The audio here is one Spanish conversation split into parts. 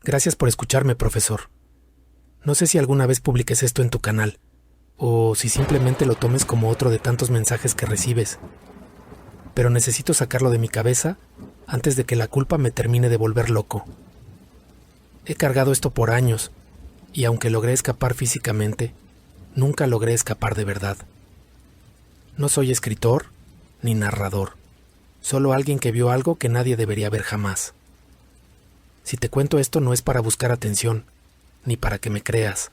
Gracias por escucharme, profesor. No sé si alguna vez publiques esto en tu canal, o si simplemente lo tomes como otro de tantos mensajes que recibes, pero necesito sacarlo de mi cabeza antes de que la culpa me termine de volver loco. He cargado esto por años, y aunque logré escapar físicamente, nunca logré escapar de verdad. No soy escritor ni narrador, solo alguien que vio algo que nadie debería ver jamás. Si te cuento esto no es para buscar atención, ni para que me creas.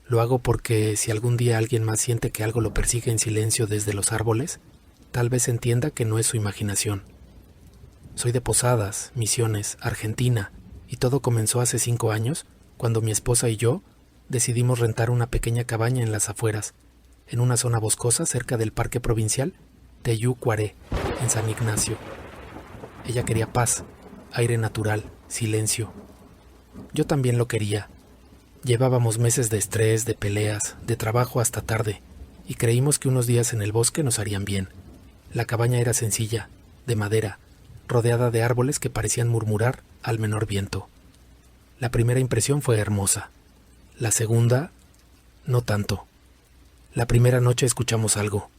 Lo hago porque si algún día alguien más siente que algo lo persigue en silencio desde los árboles, tal vez entienda que no es su imaginación. Soy de Posadas, Misiones, Argentina, y todo comenzó hace 5 años, cuando mi esposa y yo decidimos rentar una pequeña cabaña en las afueras, en una zona boscosa cerca del Parque Provincial Teyú-Cuaré, en San Ignacio. Ella quería paz, aire natural, silencio. Yo también lo quería. Llevábamos meses de estrés, de peleas, de trabajo hasta tarde, y creímos que unos días en el bosque nos harían bien. La cabaña era sencilla, de madera, rodeada de árboles que parecían murmurar al menor viento. La primera impresión fue hermosa. La segunda, no tanto. La primera noche escuchamos algo.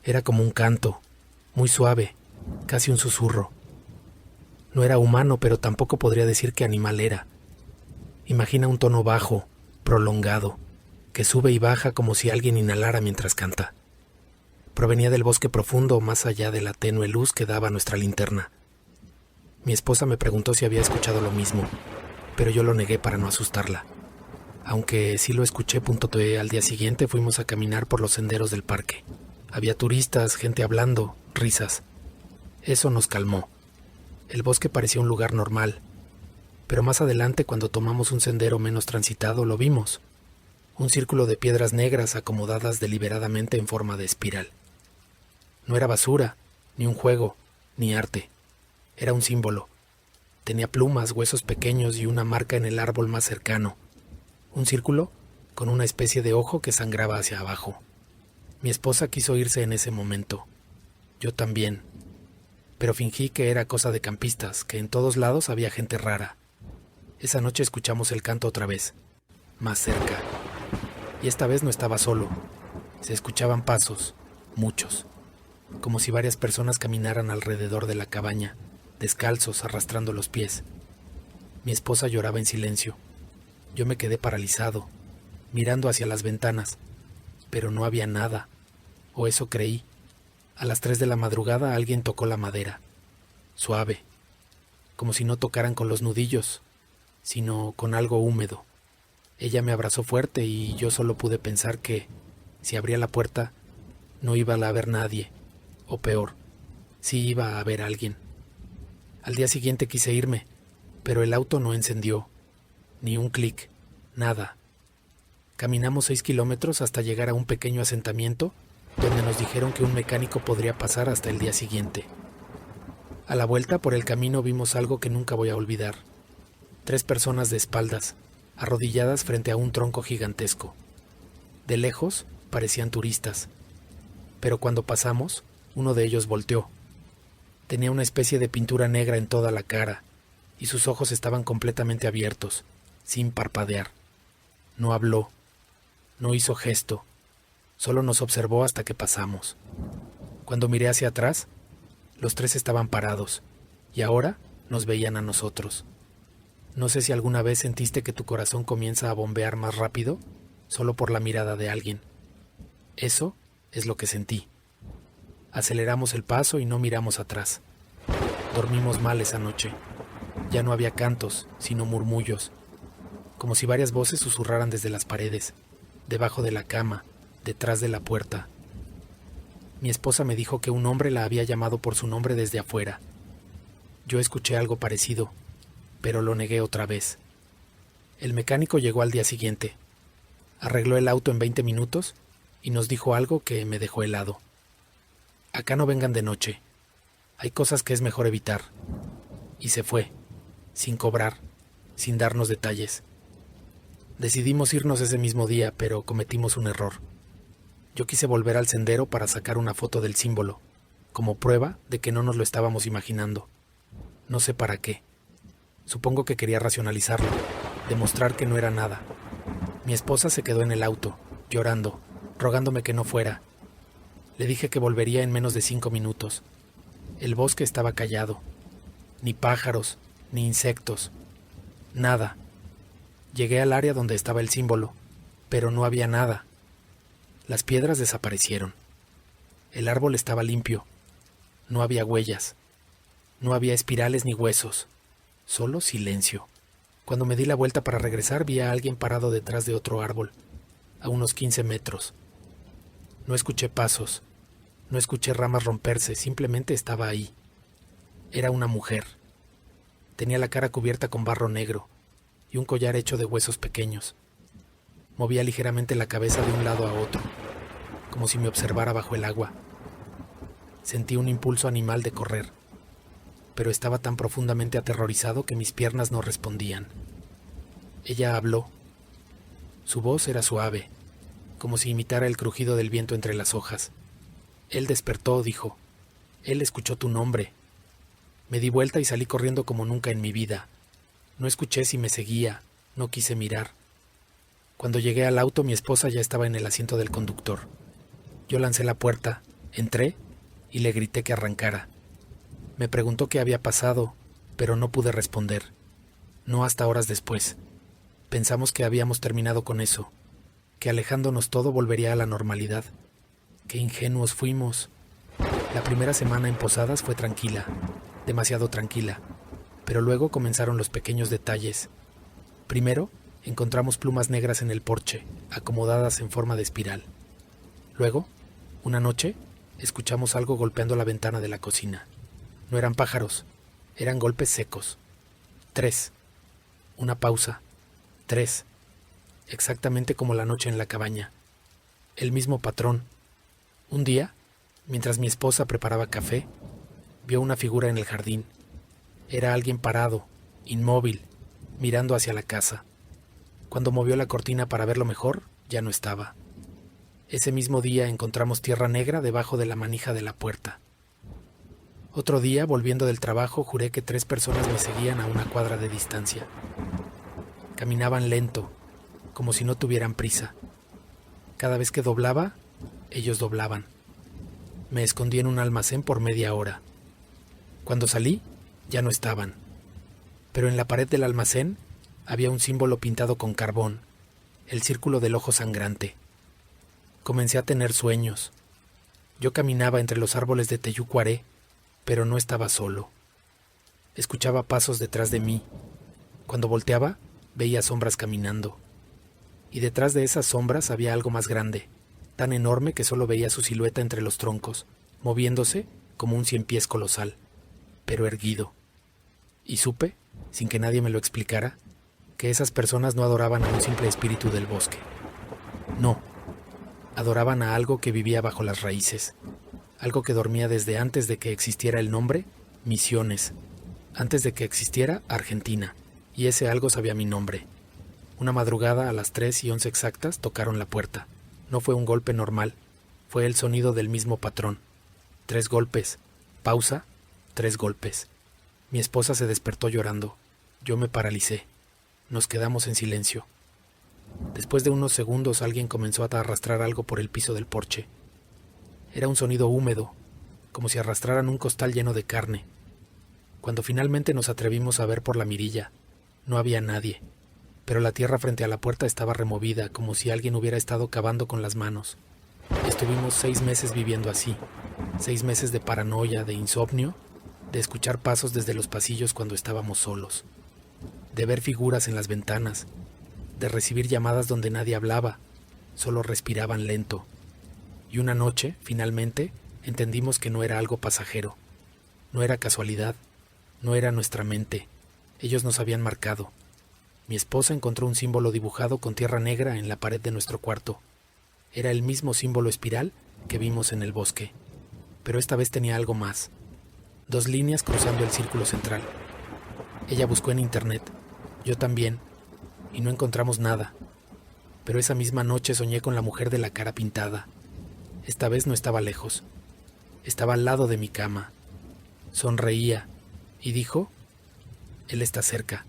Era como un canto, muy suave, casi un susurro. No era humano, pero tampoco podría decir qué animal era. Imagina un tono bajo, prolongado, que sube y baja como si alguien inhalara mientras canta. Provenía del bosque profundo, más allá de la tenue luz que daba nuestra linterna. Mi esposa me preguntó si había escuchado lo mismo, pero yo lo negué para no asustarla. Aunque sí lo escuché, al día siguiente fuimos a caminar por los senderos del parque. Había turistas, gente hablando, risas. Eso nos calmó. El bosque parecía un lugar normal, pero más adelante, cuando tomamos un sendero menos transitado, lo vimos. Un círculo de piedras negras acomodadas deliberadamente en forma de espiral. No era basura, ni un juego, ni arte. Era un símbolo. Tenía plumas, huesos pequeños y una marca en el árbol más cercano. Un círculo con una especie de ojo que sangraba hacia abajo. Mi esposa quiso irse en ese momento. Yo también. Pero fingí que era cosa de campistas, que en todos lados había gente rara. Esa noche escuchamos el canto otra vez, más cerca. Y esta vez no estaba solo. Se escuchaban pasos, muchos, como si varias personas caminaran alrededor de la cabaña, descalzos, arrastrando los pies. Mi esposa lloraba en silencio. Yo me quedé paralizado, mirando hacia las ventanas, pero no había nada, o eso creí. A las 3 de la madrugada alguien tocó la madera, suave, como si no tocaran con los nudillos, sino con algo húmedo. Ella me abrazó fuerte y yo solo pude pensar que, si abría la puerta, no iba a haber nadie, o peor, sí iba a haber alguien. Al día siguiente quise irme, pero el auto no encendió, ni un clic, nada. Caminamos 6 kilómetros hasta llegar a un pequeño asentamiento donde nos dijeron que un mecánico podría pasar hasta el día siguiente. A la vuelta por el camino vimos algo que nunca voy a olvidar. 3 personas de espaldas, arrodilladas frente a un tronco gigantesco. De lejos parecían turistas, pero cuando pasamos, uno de ellos volteó. Tenía una especie de pintura negra en toda la cara, y sus ojos estaban completamente abiertos, sin parpadear. No habló, no hizo gesto, solo nos observó hasta que pasamos. Cuando miré hacia atrás, los 3 estaban parados, y ahora nos veían a nosotros. No sé si alguna vez sentiste que tu corazón comienza a bombear más rápido, solo por la mirada de alguien. Eso es lo que sentí. Aceleramos el paso y no miramos atrás. Dormimos mal esa noche. Ya no había cantos, sino murmullos, como si varias voces susurraran desde las paredes, debajo de la cama, detrás de la puerta. Mi esposa me dijo que un hombre la había llamado por su nombre desde afuera. Yo escuché algo parecido, pero lo negué otra vez. El mecánico llegó al día siguiente. Arregló el auto en 20 minutos y nos dijo algo que me dejó helado. Acá no vengan de noche. Hay cosas que es mejor evitar. Y se fue, sin cobrar, sin darnos detalles. Decidimos irnos ese mismo día, pero cometimos un error. Yo quise volver al sendero para sacar una foto del símbolo, como prueba de que no nos lo estábamos imaginando. No sé para qué. Supongo que quería racionalizarlo, demostrar que no era nada. Mi esposa se quedó en el auto, llorando, rogándome que no fuera. Le dije que volvería en menos de 5 minutos. El bosque estaba callado. Ni pájaros, ni insectos. Nada. Llegué al área donde estaba el símbolo, pero no había nada. Las piedras desaparecieron. El árbol estaba limpio. No había huellas. No había espirales ni huesos. Solo silencio. Cuando me di la vuelta para regresar, vi a alguien parado detrás de otro árbol, a unos 15 metros. No escuché pasos. No escuché ramas romperse, simplemente estaba ahí. Era una mujer. Tenía la cara cubierta con barro negro y un collar hecho de huesos pequeños. Movía ligeramente la cabeza de un lado a otro, como si me observara bajo el agua. Sentí un impulso animal de correr, pero estaba tan profundamente aterrorizado que mis piernas no respondían. Ella habló. Su voz era suave, como si imitara el crujido del viento entre las hojas. Él despertó, dijo. Él escuchó tu nombre. Me di vuelta y salí corriendo como nunca en mi vida. No escuché si me seguía, no quise mirar. Cuando llegué al auto, mi esposa ya estaba en el asiento del conductor. Yo lancé la puerta, entré y le grité que arrancara. Me preguntó qué había pasado, pero no pude responder. No hasta horas después. Pensamos que habíamos terminado con eso, que alejándonos todo volvería a la normalidad. Qué ingenuos fuimos. La primera semana en Posadas fue tranquila, demasiado tranquila, pero luego comenzaron los pequeños detalles. Primero, encontramos plumas negras en el porche, acomodadas en forma de espiral. Luego, una noche, escuchamos algo golpeando la ventana de la cocina. No eran pájaros, eran golpes secos. 3. Una pausa. 3. Exactamente como la noche en la cabaña. El mismo patrón. Un día, mientras mi esposa preparaba café, vio una figura en el jardín. Era alguien parado, inmóvil, mirando hacia la casa. Cuando movió la cortina para verlo mejor, ya no estaba. Ese mismo día encontramos tierra negra debajo de la manija de la puerta. Otro día, volviendo del trabajo, juré que 3 personas me seguían a una cuadra de distancia. Caminaban lento, como si no tuvieran prisa. Cada vez que doblaba, ellos doblaban. Me escondí en un almacén por media hora. Cuando salí, ya no estaban. Pero en la pared del almacén había un símbolo pintado con carbón, el círculo del ojo sangrante. Comencé a tener sueños. Yo caminaba entre los árboles de teyucuaré, pero no estaba solo. Escuchaba pasos detrás de mí. Cuando volteaba, veía sombras caminando. Y detrás de esas sombras había algo más grande, tan enorme que solo veía su silueta entre los troncos, moviéndose como un 100 pies colosal, pero erguido. Y supe, sin que nadie me lo explicara, que esas personas no adoraban a un simple espíritu del bosque. No, adoraban a algo que vivía bajo las raíces, algo que dormía desde antes de que existiera el nombre Misiones, antes de que existiera Argentina, y ese algo sabía mi nombre. Una madrugada a las 3:11 exactas tocaron la puerta. No fue un golpe normal, fue el sonido del mismo patrón. 3 golpes, pausa, 3 golpes. Mi esposa se despertó llorando. Yo me paralicé. Nos quedamos en silencio. Después de unos segundos alguien comenzó a arrastrar algo por el piso del porche. Era un sonido húmedo, como si arrastraran un costal lleno de carne. Cuando finalmente nos atrevimos a ver por la mirilla, no había nadie, pero la tierra frente a la puerta estaba removida, como si alguien hubiera estado cavando con las manos. Estuvimos 6 meses viviendo así, 6 meses de paranoia, de insomnio, de escuchar pasos desde los pasillos cuando estábamos solos, de ver figuras en las ventanas, de recibir llamadas donde nadie hablaba, solo respiraban lento. Y una noche, finalmente, entendimos que no era algo pasajero, no era casualidad, no era nuestra mente, ellos nos habían marcado. Mi esposa encontró un símbolo dibujado con tierra negra en la pared de nuestro cuarto. Era el mismo símbolo espiral que vimos en el bosque, pero esta vez tenía algo más. 2 líneas cruzando el círculo central. Ella buscó en internet, yo también, y no encontramos nada. Pero esa misma noche soñé con la mujer de la cara pintada. Esta vez no estaba lejos. Estaba al lado de mi cama. Sonreía y dijo, Él está cerca.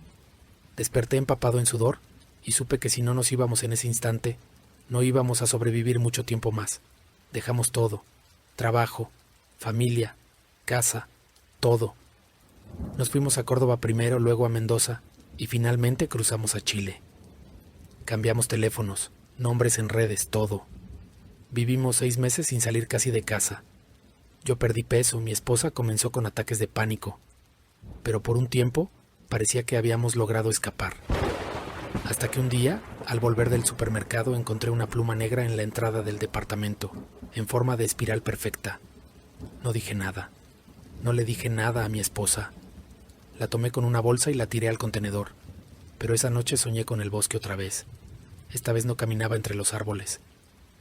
Desperté empapado en sudor y supe que si no nos íbamos en ese instante, no íbamos a sobrevivir mucho tiempo más. Dejamos todo: trabajo, familia, casa, todo. Nos fuimos a Córdoba primero, luego a Mendoza y finalmente cruzamos a Chile. Cambiamos teléfonos, nombres en redes, todo. Vivimos 6 meses sin salir casi de casa. Yo perdí peso, mi esposa comenzó con ataques de pánico, pero por un tiempo parecía que habíamos logrado escapar. Hasta que un día, al volver del supermercado, encontré una pluma negra en la entrada del departamento, en forma de espiral perfecta. No dije nada. No le dije nada a mi esposa. La tomé con una bolsa y la tiré al contenedor, pero esa noche soñé con el bosque otra vez. Esta vez no caminaba entre los árboles.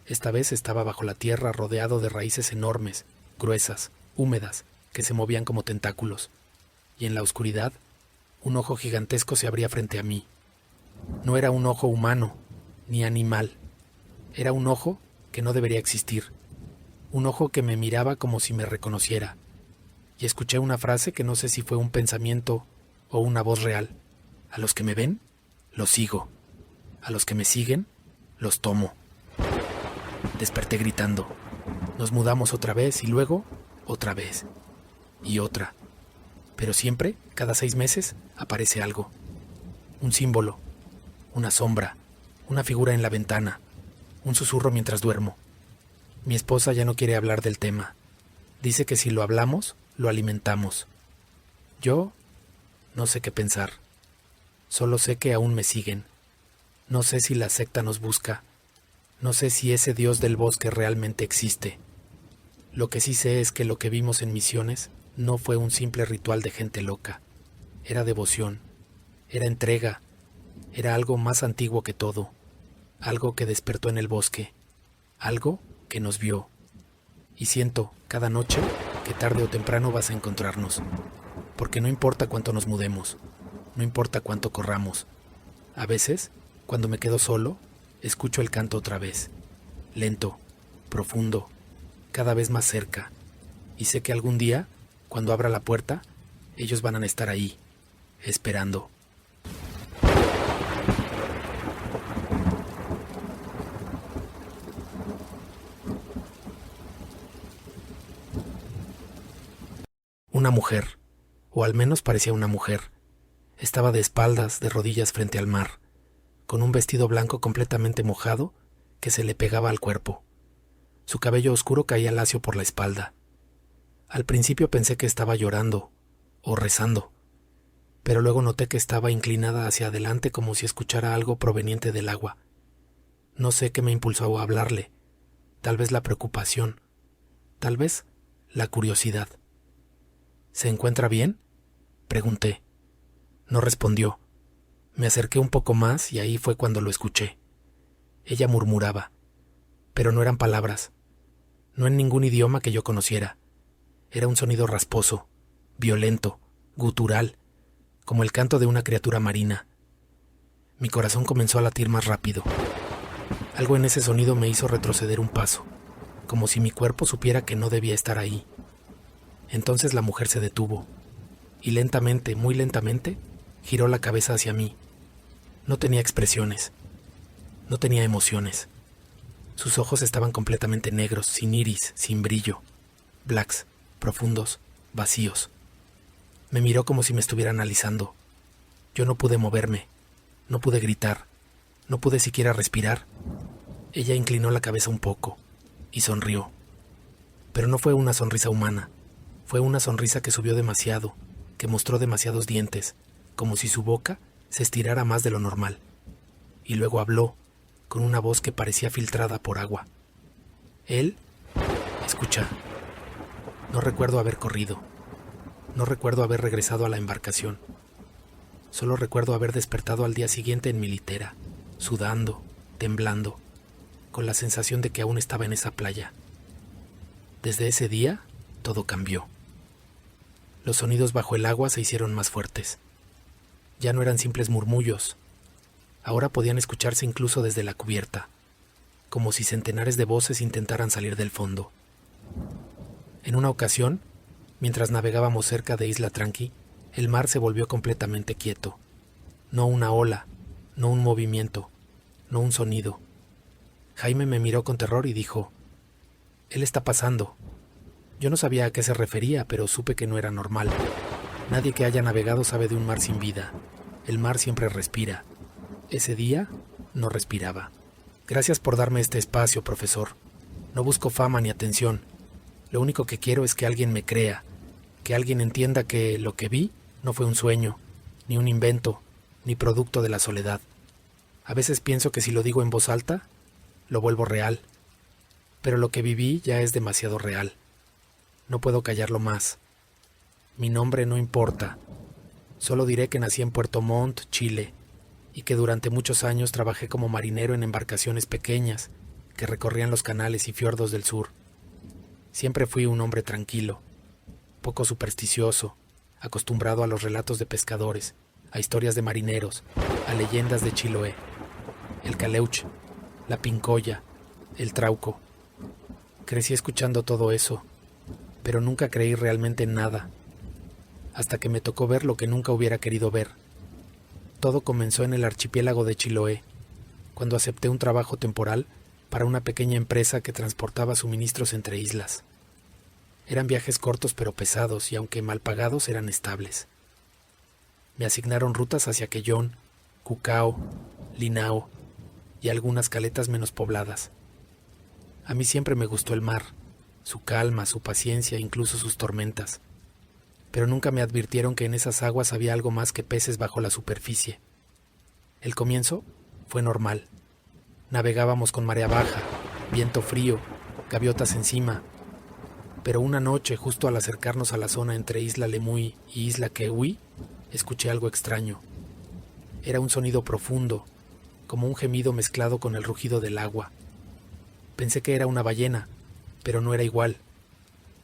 Esta vez estaba bajo la tierra, rodeado de raíces enormes, gruesas, húmedas, que se movían como tentáculos. Y en la oscuridad, un ojo gigantesco se abría frente a mí. No era un ojo humano, ni animal. Era un ojo que no debería existir. Un ojo que me miraba como si me reconociera. Y escuché una frase que no sé si fue un pensamiento o una voz real. A los que me ven, los sigo. A los que me siguen, los tomo. Desperté gritando. Nos mudamos otra vez y luego otra vez. Y otra. Pero siempre, cada 6 meses, aparece algo. Un símbolo, una sombra, una figura en la ventana, un susurro mientras duermo. Mi esposa ya no quiere hablar del tema. Dice que si lo hablamos, lo alimentamos. Yo no sé qué pensar. Solo sé que aún me siguen. No sé si la secta nos busca. No sé si ese Dios del bosque realmente existe. Lo que sí sé es que lo que vimos en Misiones no fue un simple ritual de gente loca. Era devoción, era entrega, era algo más antiguo que todo, algo que despertó en el bosque, algo que nos vio. Y siento, cada noche, que tarde o temprano vas a encontrarnos, porque no importa cuánto nos mudemos, no importa cuánto corramos. A veces, cuando me quedo solo, escucho el canto otra vez, lento, profundo, cada vez más cerca, y sé que algún día, cuando abra la puerta, ellos van a estar ahí, esperando. Una mujer, o al menos parecía una mujer. Estaba de espaldas, de rodillas frente al mar, con un vestido blanco completamente mojado que se le pegaba al cuerpo. Su cabello oscuro caía lacio por la espalda. Al principio pensé que estaba llorando o rezando, pero luego noté que estaba inclinada hacia adelante como si escuchara algo proveniente del agua. No sé qué me impulsó a hablarle, tal vez la preocupación, tal vez la curiosidad. ¿Se encuentra bien?, pregunté. No respondió. Me acerqué un poco más y ahí fue cuando lo escuché. Ella murmuraba, pero no eran palabras, no en ningún idioma que yo conociera. Era un sonido rasposo, violento, gutural, como el canto de una criatura marina. Mi corazón comenzó a latir más rápido. Algo en ese sonido me hizo retroceder un paso, como si mi cuerpo supiera que no debía estar ahí. Entonces la mujer se detuvo, y lentamente, muy lentamente, giró la cabeza hacia mí. No tenía expresiones, no tenía emociones. Sus ojos estaban completamente negros, sin iris, sin brillo, blacks, profundos, vacíos. Me miró como si me estuviera analizando. Yo no pude moverme, no pude gritar, no pude siquiera respirar. Ella inclinó la cabeza un poco y sonrió. Pero no fue una sonrisa humana, fue una sonrisa que subió demasiado, que mostró demasiados dientes, como si su boca se estirara más de lo normal. Y luego habló, con una voz que parecía filtrada por agua. Escucha. No recuerdo haber corrido. No recuerdo haber regresado a la embarcación. Solo recuerdo haber despertado al día siguiente en mi litera, sudando, temblando, con la sensación de que aún estaba en esa playa. Desde ese día, todo cambió. Los sonidos bajo el agua se hicieron más fuertes. Ya no eran simples murmullos. Ahora podían escucharse incluso desde la cubierta, como si centenares de voces intentaran salir del fondo. En una ocasión, mientras navegábamos cerca de Isla Tranqui, El mar se volvió completamente quieto. No una ola, no un movimiento, no un sonido. Jaime me miró con terror y dijo: «Él está pasando». Yo no sabía a qué se refería, pero supe que no era normal. Nadie que haya navegado sabe de un mar sin vida. El mar siempre respira. Ese día no respiraba. Gracias por darme este espacio, profesor. No busco fama ni atención. Lo único que quiero es que alguien me crea, que alguien entienda que lo que vi no fue un sueño, ni un invento, ni producto de la soledad. A veces pienso que si lo digo en voz alta, lo vuelvo real. Pero lo que viví ya es demasiado real. No puedo callarlo más. Mi nombre no importa. Solo diré que nací en Puerto Montt, Chile, y que durante muchos años trabajé como marinero en embarcaciones pequeñas que recorrían los canales y fiordos del sur. Siempre fui un hombre tranquilo, poco supersticioso, acostumbrado a los relatos de pescadores, a historias de marineros, a leyendas de Chiloé, el caleuche, la pincoya, el trauco. Crecí escuchando todo eso, pero nunca creí realmente en nada, hasta que me tocó ver lo que nunca hubiera querido ver. Todo comenzó en el archipiélago de Chiloé, cuando acepté un trabajo temporal para una pequeña empresa que transportaba suministros entre islas. Eran viajes cortos pero pesados y aunque mal pagados eran estables. Me asignaron rutas hacia Quellón, Cucao, Linao y algunas caletas menos pobladas. A mí siempre me gustó el mar, su calma, su paciencia, incluso sus tormentas. Pero nunca me advirtieron que en esas aguas había algo más que peces bajo la superficie. El comienzo fue normal. Navegábamos con marea baja, viento frío, gaviotas encima. Pero una noche, justo al acercarnos a la zona entre Isla Lemuy y Isla Kehui, escuché algo extraño. Era un sonido profundo, como un gemido mezclado con el rugido del agua. Pensé que era una ballena, pero no era igual.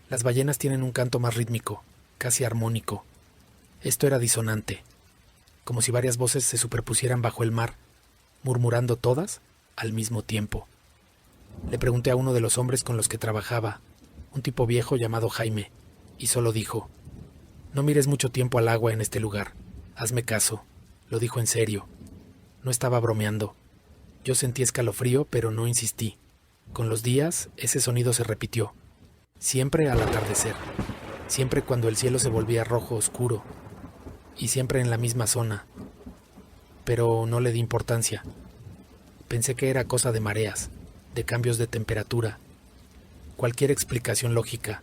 Las ballenas tienen un canto más rítmico, casi armónico. Esto era disonante, como si varias voces se superpusieran bajo el mar, murmurando todas al mismo tiempo. Le pregunté a uno de los hombres con los que trabajaba, un tipo viejo llamado Jaime, y solo dijo: «No mires mucho tiempo al agua en este lugar. Hazme caso». Lo dijo en serio. No estaba bromeando. Yo sentí escalofrío, pero no insistí. Con los días, ese sonido se repitió. Siempre al atardecer. Siempre cuando el cielo se volvía rojo oscuro. Y siempre en la misma zona. Pero no le di importancia. Pensé que era cosa de mareas, de cambios de temperatura. Cualquier explicación lógica.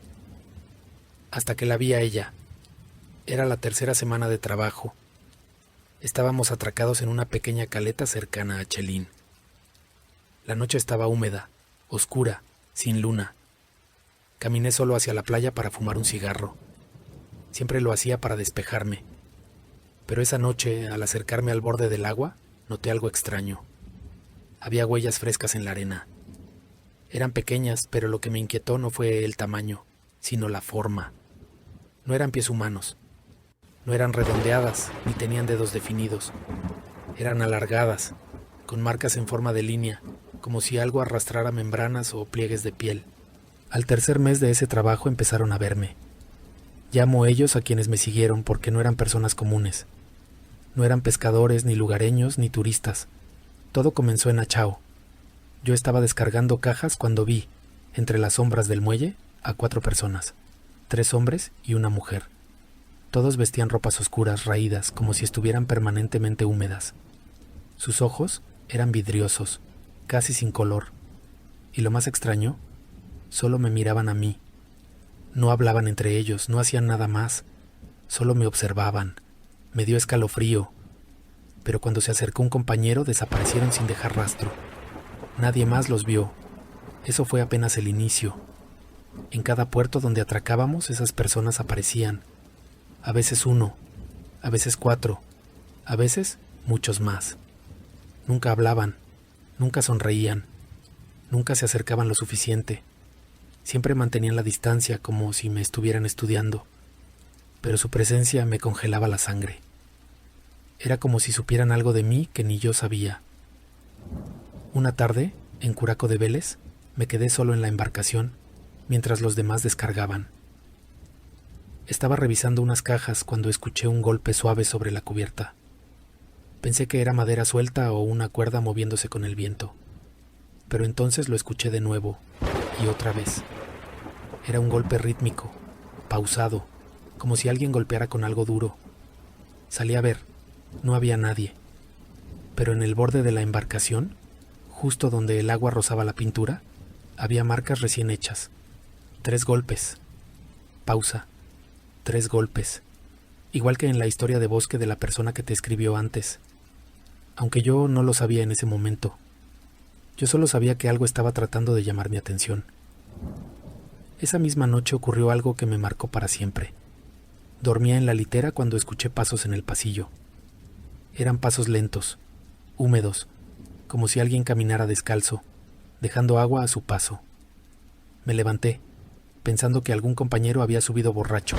Hasta que la vi a ella. Era la tercera semana de trabajo. Estábamos atracados en una pequeña caleta cercana a Chelín. La noche estaba húmeda, oscura, sin luna. Caminé solo hacia la playa para fumar un cigarro. Siempre lo hacía para despejarme. Pero esa noche, al acercarme al borde del agua, noté algo extraño. Había huellas frescas en la arena. Eran pequeñas, pero lo que me inquietó no fue el tamaño, sino la forma. No eran pies humanos. No eran redondeadas, ni tenían dedos definidos. Eran alargadas, con marcas en forma de línea, como si algo arrastrara membranas o pliegues de piel. Al tercer mes de ese trabajo empezaron a verme. Llamo ellos a quienes me siguieron porque no eran personas comunes. No eran pescadores, ni lugareños, ni turistas. Todo comenzó en Achao. Yo estaba descargando cajas cuando vi, entre las sombras del muelle, a 4 personas, 3 hombres y una mujer. Todos vestían ropas oscuras, raídas, como si estuvieran permanentemente húmedas. Sus ojos eran vidriosos, casi sin color. Y lo más extraño, solo me miraban a mí. No hablaban entre ellos, no hacían nada más. Solo me observaban. Me dio escalofrío. Pero cuando se acercó un compañero, desaparecieron sin dejar rastro. Nadie más los vio. Eso fue apenas el inicio. En cada puerto donde atracábamos, esas personas aparecían. A veces 1, a veces 4, a veces muchos más. Nunca hablaban, nunca sonreían, nunca se acercaban lo suficiente. Siempre mantenían la distancia como si me estuvieran estudiando, pero su presencia me congelaba la sangre. Era como si supieran algo de mí que ni yo sabía. Una tarde, en Curaco de Vélez, me quedé solo en la embarcación mientras los demás descargaban. Estaba revisando unas cajas cuando escuché un golpe suave sobre la cubierta. Pensé que era madera suelta o una cuerda moviéndose con el viento. Pero entonces lo escuché de nuevo y otra vez. Era un golpe rítmico, pausado, como si alguien golpeara con algo duro. Salí a ver, no había nadie. Pero en el borde de la embarcación, justo donde el agua rozaba la pintura, había marcas recién hechas. 3 golpes. Pausa. 3 golpes. Igual que en la historia de bosque de la persona que te escribió antes. Aunque yo no lo sabía en ese momento. Yo solo sabía que algo estaba tratando de llamar mi atención. Esa misma noche ocurrió algo que me marcó para siempre. Dormía en la litera cuando escuché pasos en el pasillo. Eran pasos lentos, húmedos, como si alguien caminara descalzo, dejando agua a su paso. Me levanté, pensando que algún compañero había subido borracho.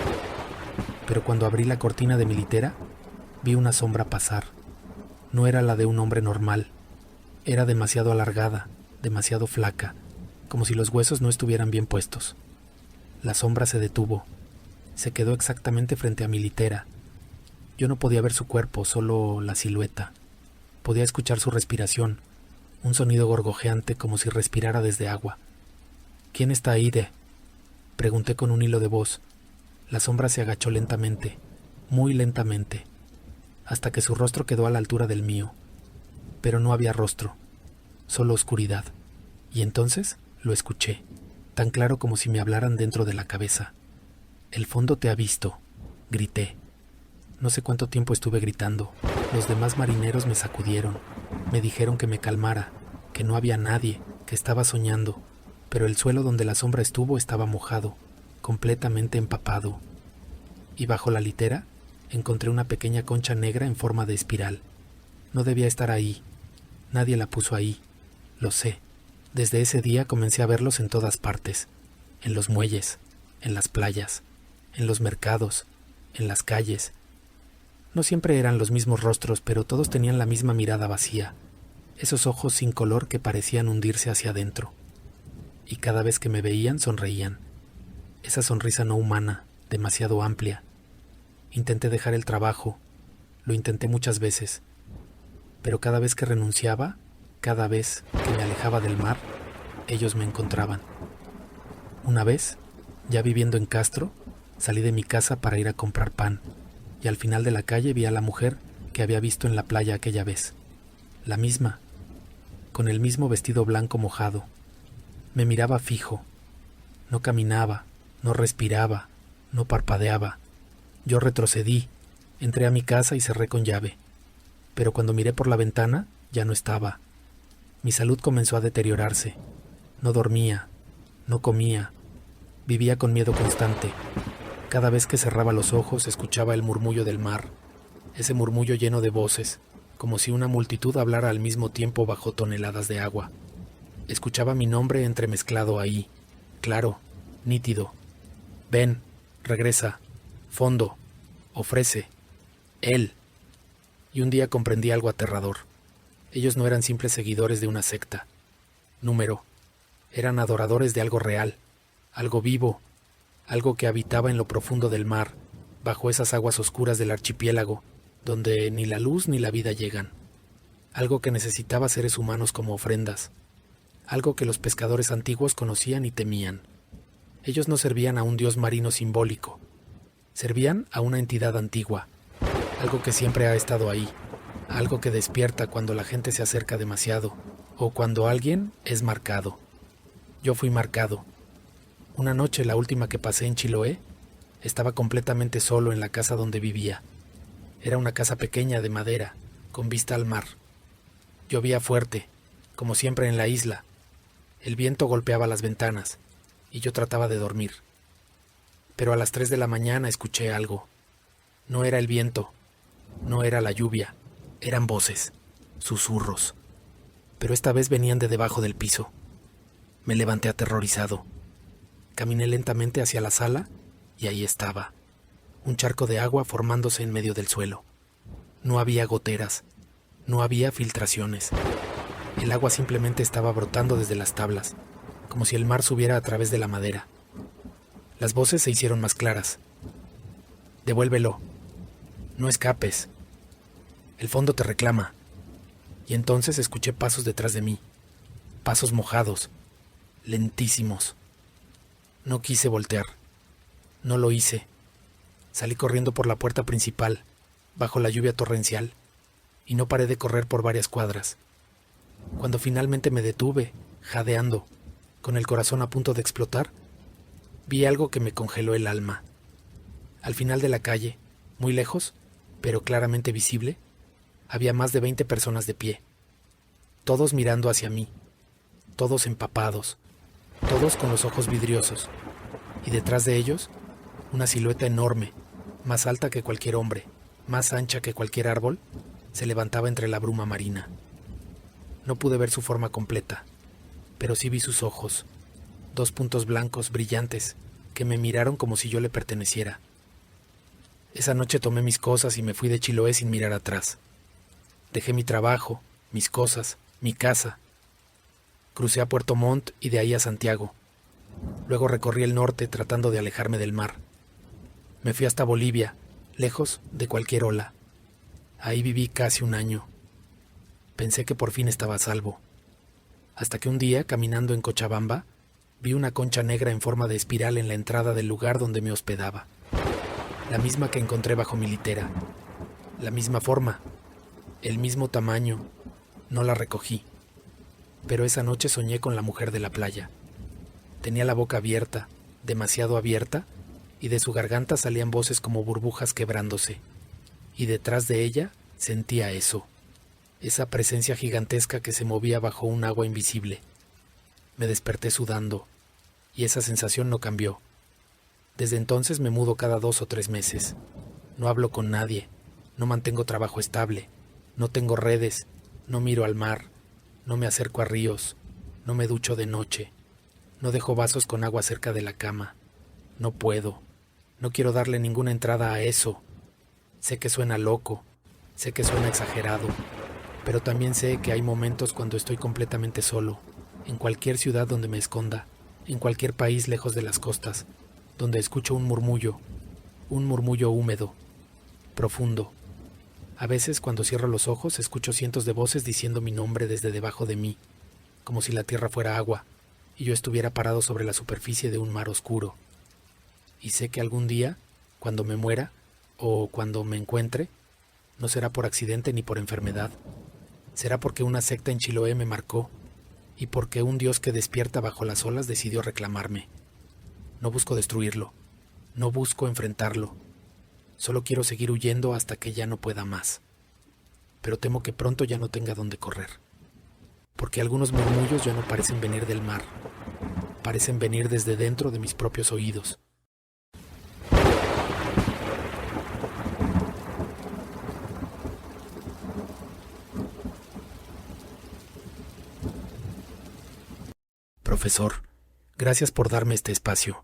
Pero cuando abrí la cortina de mi litera, vi una sombra pasar. No era la de un hombre normal. Era demasiado alargada, demasiado flaca, como si los huesos no estuvieran bien puestos. La sombra se detuvo. Se quedó exactamente frente a mi litera. Yo no podía ver su cuerpo, solo la silueta. Podía escuchar su respiración, un sonido gorgojeante como si respirara desde agua. ¿Quién está ahí, de? Pregunté con un hilo de voz. La sombra se agachó lentamente, muy lentamente, hasta que su rostro quedó a la altura del mío. Pero no había rostro, solo oscuridad. Y entonces lo escuché, tan claro como si me hablaran dentro de la cabeza. «El fondo te ha visto», grité. No sé cuánto tiempo estuve gritando. Los demás marineros me sacudieron. Me dijeron que me calmara, que no había nadie, que estaba soñando. Pero el suelo donde la sombra estuvo estaba mojado, completamente empapado. Y bajo la litera encontré una pequeña concha negra en forma de espiral. No debía estar ahí. Nadie la puso ahí. Lo sé. Desde ese día comencé a verlos en todas partes. En los muelles, en las playas, en los mercados, en las calles. No siempre eran los mismos rostros, pero todos tenían la misma mirada vacía. Esos ojos sin color que parecían hundirse hacia adentro. Y cada vez que me veían sonreían. Esa sonrisa no humana, demasiado amplia. Intenté dejar el trabajo, lo intenté muchas veces, pero cada vez que renunciaba, cada vez que me alejaba del mar, ellos me encontraban. Una vez, ya viviendo en Castro, salí de mi casa para ir a comprar pan, y al final de la calle vi a la mujer que había visto en la playa aquella vez. La misma, con el mismo vestido blanco mojado. Me miraba fijo. No caminaba, no respiraba, no parpadeaba. Yo retrocedí, entré a mi casa y cerré con llave. Pero cuando miré por la ventana, ya no estaba. Mi salud comenzó a deteriorarse. No dormía, no comía. Vivía con miedo constante. Cada vez que cerraba los ojos escuchaba el murmullo del mar, ese murmullo lleno de voces, como si una multitud hablara al mismo tiempo bajo toneladas de agua. Escuchaba mi nombre entremezclado ahí, claro, nítido. Ven, regresa, fondo, ofrece, él. Y un día comprendí algo aterrador. Ellos no eran simples seguidores de una secta. Número. Eran adoradores de algo real, algo vivo, algo que habitaba en lo profundo del mar, bajo esas aguas oscuras del archipiélago, donde ni la luz ni la vida llegan. Algo que necesitaba seres humanos como ofrendas. Algo que los pescadores antiguos conocían y temían. Ellos no servían a un dios marino simbólico. Servían a una entidad antigua. Algo que siempre ha estado ahí. Algo que despierta cuando la gente se acerca demasiado, o cuando alguien es marcado. Yo fui marcado. Una noche, la última que pasé en Chiloé, estaba completamente solo en la casa donde vivía. Era una casa pequeña de madera, con vista al mar. Llovía fuerte, como siempre en la isla. El viento golpeaba las ventanas, y yo trataba de dormir. Pero a las 3 de la mañana escuché algo. No era el viento, no era la lluvia, eran voces, susurros. Pero esta vez venían de debajo del piso. Me levanté aterrorizado. Caminé lentamente hacia la sala y ahí estaba, un charco de agua formándose en medio del suelo. No había goteras, no había filtraciones. El agua simplemente estaba brotando desde las tablas, como si el mar subiera a través de la madera. Las voces se hicieron más claras. Devuélvelo. No escapes. El fondo te reclama. Y entonces escuché pasos detrás de mí. Pasos mojados, lentísimos. No quise voltear. No lo hice. Salí corriendo por la puerta principal, bajo la lluvia torrencial, y no paré de correr por varias cuadras. Cuando finalmente me detuve, jadeando, con el corazón a punto de explotar, vi algo que me congeló el alma. Al final de la calle, muy lejos, pero claramente visible, había más de 20 personas de pie, todos mirando hacia mí, todos empapados, todos con los ojos vidriosos, y detrás de ellos, una silueta enorme, más alta que cualquier hombre, más ancha que cualquier árbol, se levantaba entre la bruma marina. No pude ver su forma completa, pero sí vi sus ojos, 2 puntos blancos brillantes que me miraron como si yo le perteneciera. Esa noche tomé mis cosas y me fui de Chiloé sin mirar atrás. Dejé mi trabajo, mis cosas, mi casa. Crucé a Puerto Montt y de ahí a Santiago. Luego recorrí el norte tratando de alejarme del mar. Me fui hasta Bolivia, lejos de cualquier ola. Ahí viví casi un año. Pensé que por fin estaba a salvo. Hasta que un día, caminando en Cochabamba, vi una concha negra en forma de espiral en la entrada del lugar donde me hospedaba. La misma que encontré bajo mi litera. La misma forma. El mismo tamaño. No la recogí. Pero esa noche soñé con la mujer de la playa. Tenía la boca abierta, demasiado abierta, y de su garganta salían voces como burbujas quebrándose. Y detrás de ella sentía eso, esa presencia gigantesca que se movía bajo un agua invisible. Me desperté sudando, y esa sensación no cambió. Desde entonces me mudo cada 2 o 3 meses. No hablo con nadie, no mantengo trabajo estable, no tengo redes, no miro al mar, no me acerco a ríos, no me ducho de noche, no dejo vasos con agua cerca de la cama. No puedo, no quiero darle ninguna entrada a eso. Sé que suena loco, sé que suena exagerado, pero también sé que hay momentos cuando estoy completamente solo, en cualquier ciudad donde me esconda, en cualquier país lejos de las costas, donde escucho un murmullo húmedo, profundo. A veces, cuando cierro los ojos, escucho cientos de voces diciendo mi nombre desde debajo de mí, como si la tierra fuera agua, y yo estuviera parado sobre la superficie de un mar oscuro. Y sé que algún día, cuando me muera, o cuando me encuentre, no será por accidente ni por enfermedad. Será porque una secta en Chiloé me marcó, y porque un Dios que despierta bajo las olas decidió reclamarme. No busco destruirlo, no busco enfrentarlo. Solo quiero seguir huyendo hasta que ya no pueda más. Pero temo que pronto ya no tenga dónde correr. Porque algunos murmullos ya no parecen venir del mar, parecen venir desde dentro de mis propios oídos. Profesor, gracias por darme este espacio.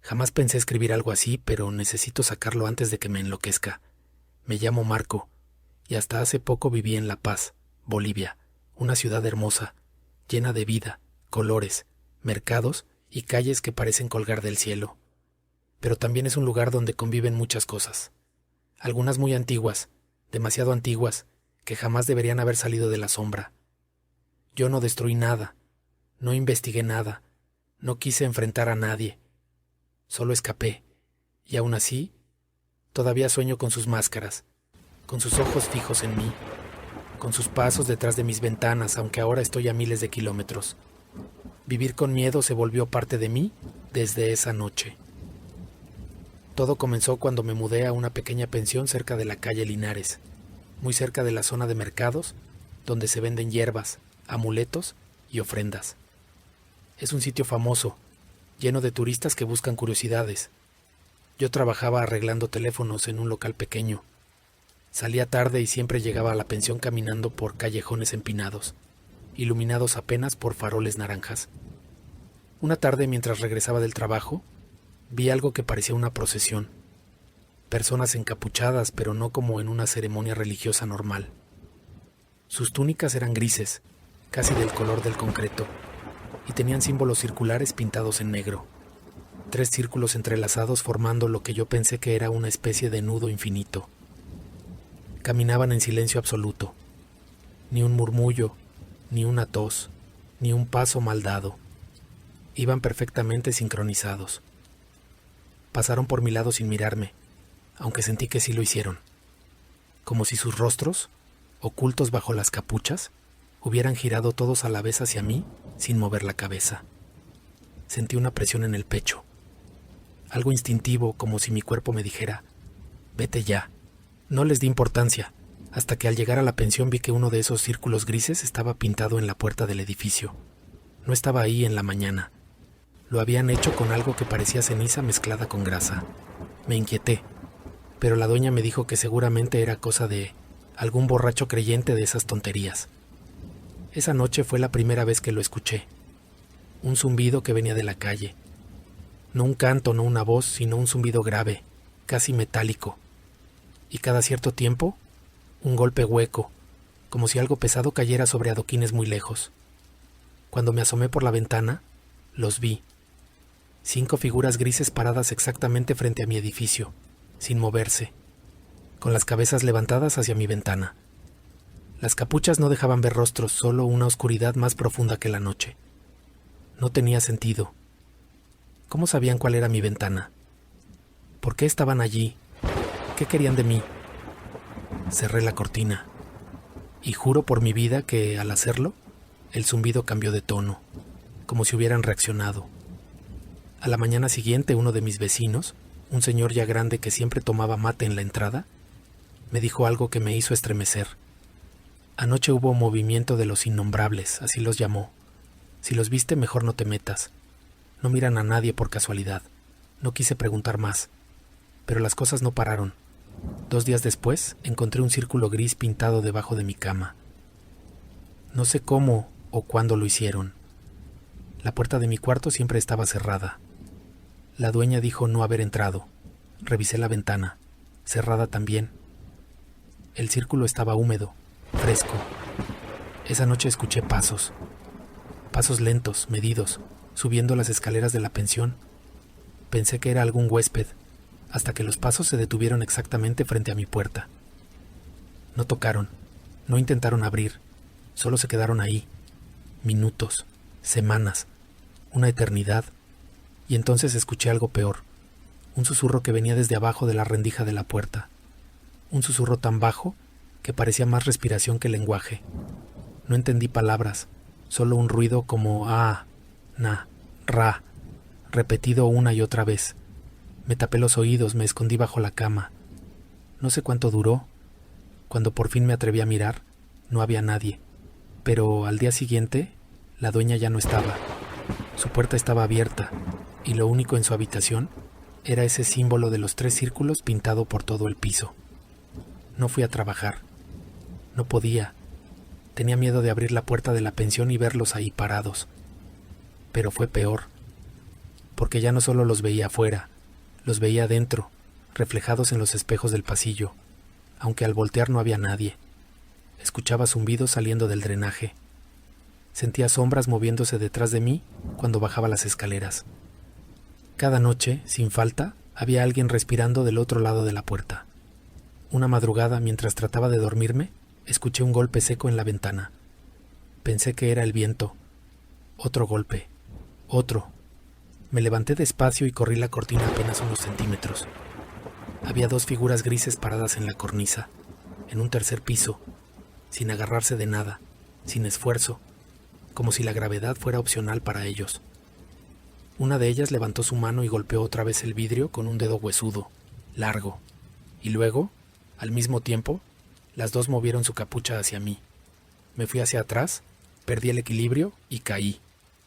Jamás pensé escribir algo así, pero necesito sacarlo antes de que me enloquezca. Me llamo Marco, y hasta hace poco viví en La Paz, Bolivia, una ciudad hermosa, llena de vida, colores, mercados y calles que parecen colgar del cielo. Pero también es un lugar donde conviven muchas cosas. Algunas muy antiguas, demasiado antiguas, que jamás deberían haber salido de la sombra. Yo no destruí nada, no investigué nada, no quise enfrentar a nadie. Solo escapé, y aún así, todavía sueño con sus máscaras, con sus ojos fijos en mí, con sus pasos detrás de mis ventanas, aunque ahora estoy a miles de kilómetros. Vivir con miedo se volvió parte de mí desde esa noche. Todo comenzó cuando me mudé a una pequeña pensión cerca de la calle Linares, muy cerca de la zona de mercados, donde se venden hierbas, amuletos y ofrendas. Es un sitio famoso, lleno de turistas que buscan curiosidades. Yo trabajaba arreglando teléfonos en un local pequeño. Salía tarde y siempre llegaba a la pensión caminando por callejones empinados, iluminados apenas por faroles naranjas. Una tarde, mientras regresaba del trabajo, vi algo que parecía una procesión. Personas encapuchadas, pero no como en una ceremonia religiosa normal. Sus túnicas eran grises, casi del color del concreto, y tenían símbolos circulares pintados en negro. 3 círculos entrelazados formando lo que yo pensé que era una especie de nudo infinito. Caminaban en silencio absoluto. Ni un murmullo, ni una tos, ni un paso mal dado. Iban perfectamente sincronizados. Pasaron por mi lado sin mirarme, aunque sentí que sí lo hicieron. Como si sus rostros, ocultos bajo las capuchas, hubieran girado todos a la vez hacia mí sin mover la cabeza. Sentí una presión en el pecho. Algo instintivo, como si mi cuerpo me dijera, vete ya. No les di importancia, hasta que al llegar a la pensión vi que uno de esos círculos grises estaba pintado en la puerta del edificio. No estaba ahí en la mañana. Lo habían hecho con algo que parecía ceniza mezclada con grasa. Me inquieté, pero la dueña me dijo que seguramente era cosa de algún borracho creyente de esas tonterías. Esa noche fue la primera vez que lo escuché. Un zumbido que venía de la calle. No un canto, no una voz, sino un zumbido grave, casi metálico. Y cada cierto tiempo, un golpe hueco, como si algo pesado cayera sobre adoquines muy lejos. Cuando me asomé por la ventana, los vi. 5 figuras grises paradas exactamente frente a mi edificio, sin moverse, con las cabezas levantadas hacia mi ventana. Las capuchas no dejaban ver rostros, solo una oscuridad más profunda que la noche. No tenía sentido. ¿Cómo sabían cuál era mi ventana? ¿Por qué estaban allí? ¿Qué querían de mí? Cerré la cortina, y juro por mi vida que, al hacerlo, el zumbido cambió de tono, como si hubieran reaccionado. A la mañana siguiente, uno de mis vecinos, un señor ya grande que siempre tomaba mate en la entrada, me dijo algo que me hizo estremecer. Anoche hubo movimiento de los innombrables, así los llamó. Si los viste, mejor no te metas. No miran a nadie por casualidad. No quise preguntar más. Pero las cosas no pararon. 2 días después, encontré un círculo gris pintado debajo de mi cama. No sé cómo o cuándo lo hicieron. La puerta de mi cuarto siempre estaba cerrada. La dueña dijo no haber entrado. Revisé la ventana, cerrada también. El círculo estaba húmedo, fresco. Esa noche escuché pasos lentos, medidos, subiendo las escaleras de la pensión. Pensé que era algún huésped, hasta que los pasos se detuvieron exactamente frente a mi puerta. No tocaron, no intentaron abrir, solo se quedaron ahí. Minutos, semanas, una eternidad. Y entonces escuché algo peor, un susurro que venía desde abajo de la rendija de la puerta. Un susurro tan bajo que parecía más respiración que lenguaje. No entendí palabras, solo un ruido como ah, na, ra, repetido una y otra vez. Me tapé los oídos, me escondí bajo la cama. No sé cuánto duró. Cuando por fin me atreví a mirar, no había nadie. Pero al día siguiente, la dueña ya no estaba. Su puerta estaba abierta, y lo único en su habitación era ese símbolo de los 3 círculos pintado por todo el piso. No fui a trabajar. No podía. Tenía miedo de abrir la puerta de la pensión y verlos ahí parados. Pero fue peor, porque ya no solo los veía afuera, los veía adentro, reflejados en los espejos del pasillo, aunque al voltear no había nadie. Escuchaba zumbidos saliendo del drenaje. Sentía sombras moviéndose detrás de mí cuando bajaba las escaleras. Cada noche, sin falta, había alguien respirando del otro lado de la puerta. Una madrugada, mientras trataba de dormirme, escuché un golpe seco en la ventana. Pensé que era el viento. Otro golpe. Otro. Me levanté despacio y corrí la cortina apenas unos centímetros. Había 2 figuras grises paradas en la cornisa, en un tercer piso, sin agarrarse de nada, sin esfuerzo, como si la gravedad fuera opcional para ellos. Una de ellas levantó su mano y golpeó otra vez el vidrio con un dedo huesudo, largo, y luego, al mismo tiempo, las 2 movieron su capucha hacia mí. Me fui hacia atrás, perdí el equilibrio y caí.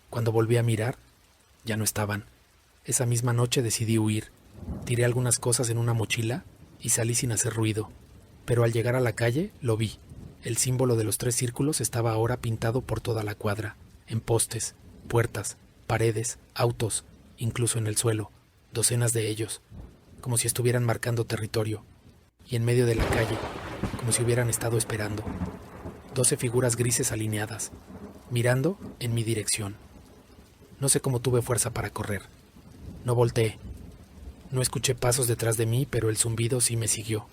Cuando volví a mirar, ya no estaban. Esa misma noche decidí huir. Tiré algunas cosas en una mochila y salí sin hacer ruido. Pero al llegar a la calle, lo vi. El símbolo de los 3 círculos estaba ahora pintado por toda la cuadra, en postes, puertas, paredes, autos, incluso en el suelo, docenas de ellos, como si estuvieran marcando territorio. Y en medio de la calle, como si hubieran estado esperando. 12 figuras grises alineadas, mirando en mi dirección. No sé cómo tuve fuerza para correr. No volteé. No escuché pasos detrás de mí, pero el zumbido sí me siguió.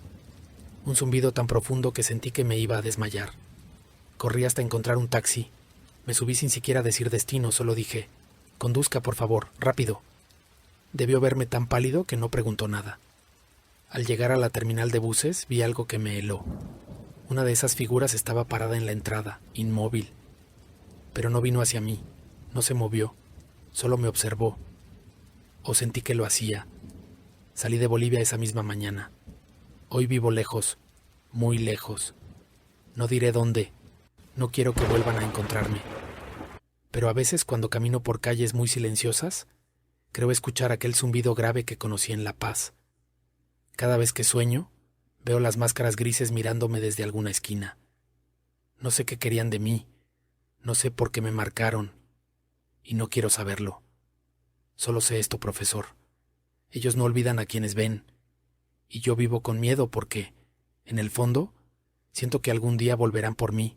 Un zumbido tan profundo que sentí que me iba a desmayar. Corrí hasta encontrar un taxi. Me subí sin siquiera decir destino, solo dije: «Conduzca, por favor, rápido». Debió verme tan pálido que no preguntó nada. Al llegar a la terminal de buses, vi algo que me heló. Una de esas figuras estaba parada en la entrada, inmóvil. Pero no vino hacia mí, no se movió, solo me observó. O sentí que lo hacía. Salí de Bolivia esa misma mañana. Hoy vivo lejos, muy lejos. No diré dónde, no quiero que vuelvan a encontrarme. Pero a veces cuando camino por calles muy silenciosas, creo escuchar aquel zumbido grave que conocí en La Paz. Cada vez que sueño, veo las máscaras grises mirándome desde alguna esquina. No sé qué querían de mí, no sé por qué me marcaron, y no quiero saberlo. Solo sé esto, profesor. Ellos no olvidan a quienes ven, y yo vivo con miedo porque, en el fondo, siento que algún día volverán por mí,